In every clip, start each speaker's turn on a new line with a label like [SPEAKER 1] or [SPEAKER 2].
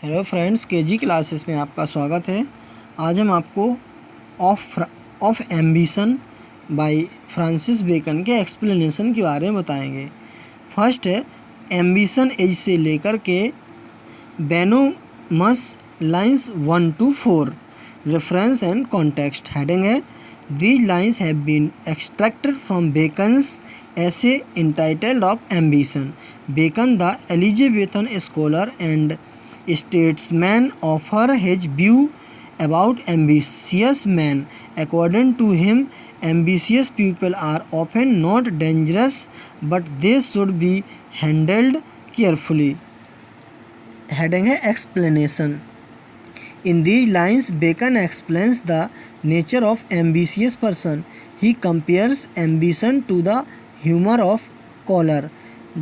[SPEAKER 1] Hello friends, KG classes में आपका स्वागत है। आज हम आपको of ambition by Francis Bacon के एक्सप्लेनेशन के बारे में बताएंगे। फर्स्ट है एम्बिशन एज से लेकर के बेनोमस lines 1 to 4। Reference and context heading है these lines have been extracted from Bacon's essay entitled of ambition. Bacon, the Elizabethan scholar and statesman, offer his view about ambitious men. According to him, ambitious people are often not dangerous, but they should be handled carefully. Heading है explanation. In these lines, Bacon explains the nature of ambitious person. He compares ambition to the humor of choler.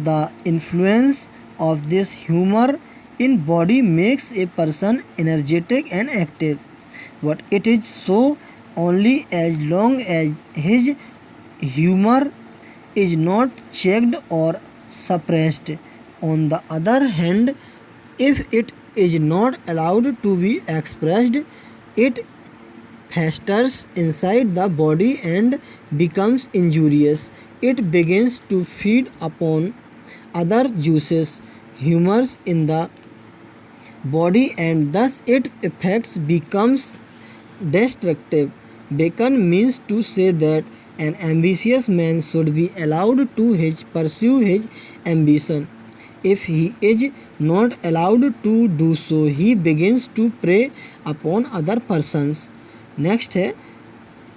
[SPEAKER 1] The influence of this humor in body makes a person energetic and active, but it is so only as long as his humor is not checked or suppressed. On the other hand, if it is not allowed to be expressed, it festers inside the body and becomes injurious. It begins to feed upon other juices, humors in the body, and thus its effects becomes destructive. Bacon means to say that an ambitious man should be allowed to pursue his ambition. If he is not allowed to do so, he begins to prey upon other persons. Next है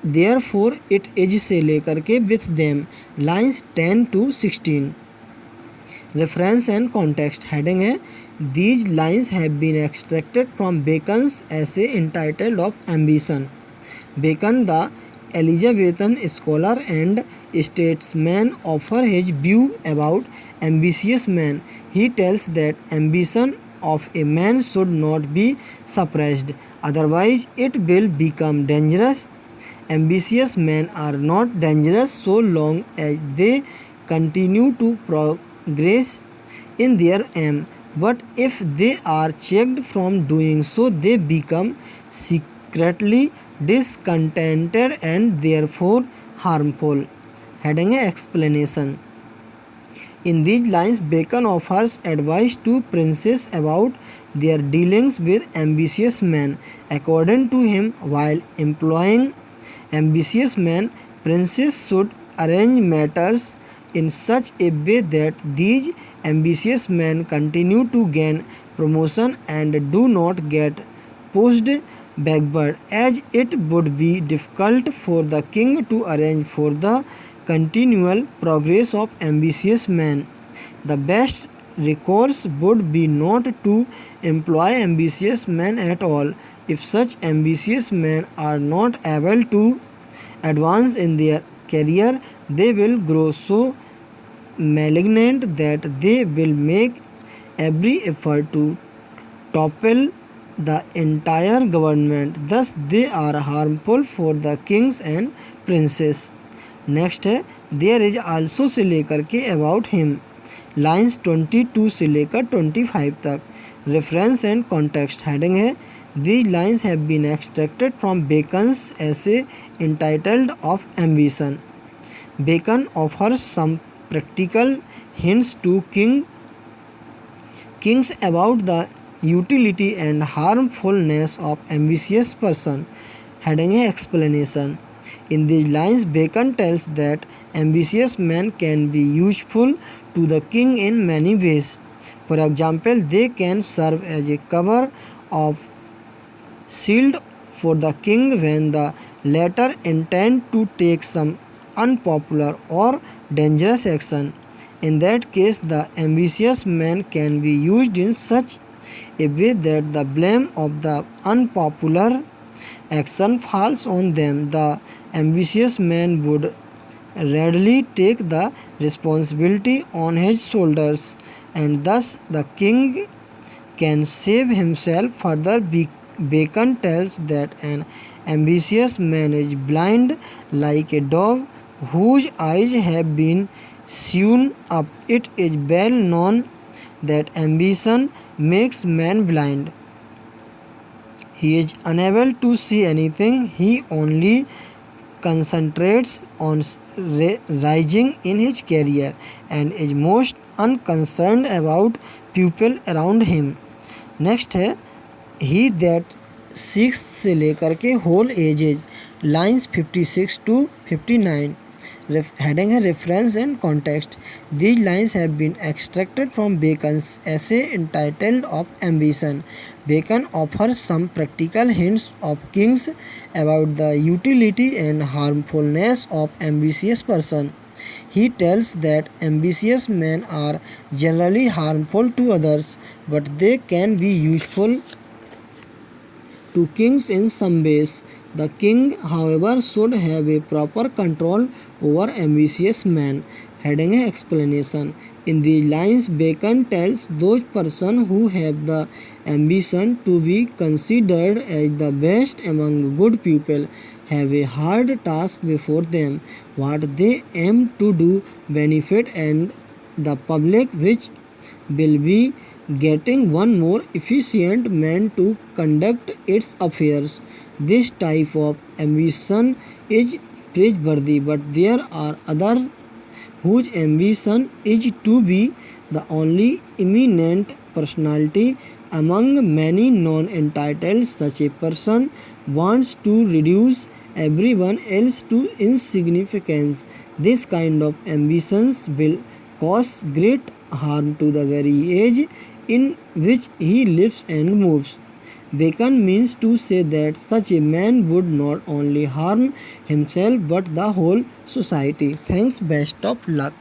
[SPEAKER 1] therefore it as से लेकर के with them lines 10 to 16। Reference and context heading है these lines have been extracted from Bacon's essay entitled of ambition. Bacon the Elizabethan scholar and statesman offer his view about ambitious man. He tells that ambition of a man should not be suppressed, otherwise it will become dangerous. Ambitious men are not dangerous so long as they continue to progress in their aim, but if they are checked from doing so, they become secretly discontented and therefore harmful. Heading है explanation. In these lines, Bacon offers advice to princes about their dealings with ambitious men. According to him, while employing ambitious men, princes should arrange matters in such a way that these ambitious men continue to gain promotion and do not get pushed backward, as it would be difficult for the king to arrange for the continual progress of ambitious men. The best recourse would be not to employ ambitious men at all. If such ambitious men are not able to advance in their career, they will grow so malignant that they will make every effort to topple the entire government. Thus they are harmful for the kings and princes. Next है there is also say लेकर के about him lines 22 से लेकर 25 तक। Reference and context heading है these lines have been extracted from Bacon's essay entitled of ambition. Bacon offers some practical hints to kings about the utility and harmfulness of ambitious person. Heading है explanation. In these lines, Bacon tells that ambitious men can be useful to the king in many ways. For example, they can serve as a cover of shield for the king when the latter intend to take some unpopular or dangerous action. In that case, the ambitious men can be used in such a way that the blame of the unpopular action falls on them. The ambitious man would readily take the responsibility on his shoulders, and thus the king can save himself. Further, Bacon tells that an ambitious man is blind like a dog whose eyes have been sewn up. It is well known that ambition makes man blind. He is unable to see anything. He only concentrates on rising in his career and is most unconcerned about people around him. Next है he that seeks से लेकर के whole ages, lines 56 to 59. Heading है reference and context. These lines have been extracted from Bacon's essay entitled of ambition. Bacon offers some practical hints of Kings about the utility and harmfulness of ambitious person. He tells that ambitious men are generally harmful to others, but they can be useful to kings in some ways. The king, however, should have a proper control over ambitious men. Heading है explanation. In these lines, Bacon tells those persons who have the ambition to be considered as the best among good people have a hard task before them. What they aim to do benefit and the public, which will be getting one more efficient man to conduct its affairs. This type of ambition is praiseworthy, but there are others whose ambition is to be the only eminent personality among many non-entitled. Such a person wants to reduce everyone else to insignificance. This kind of ambitions will cause great harm to the very age in which he lives and moves. Bacon means to say that such a man would not only harm himself but the whole society. Thanks, best of luck.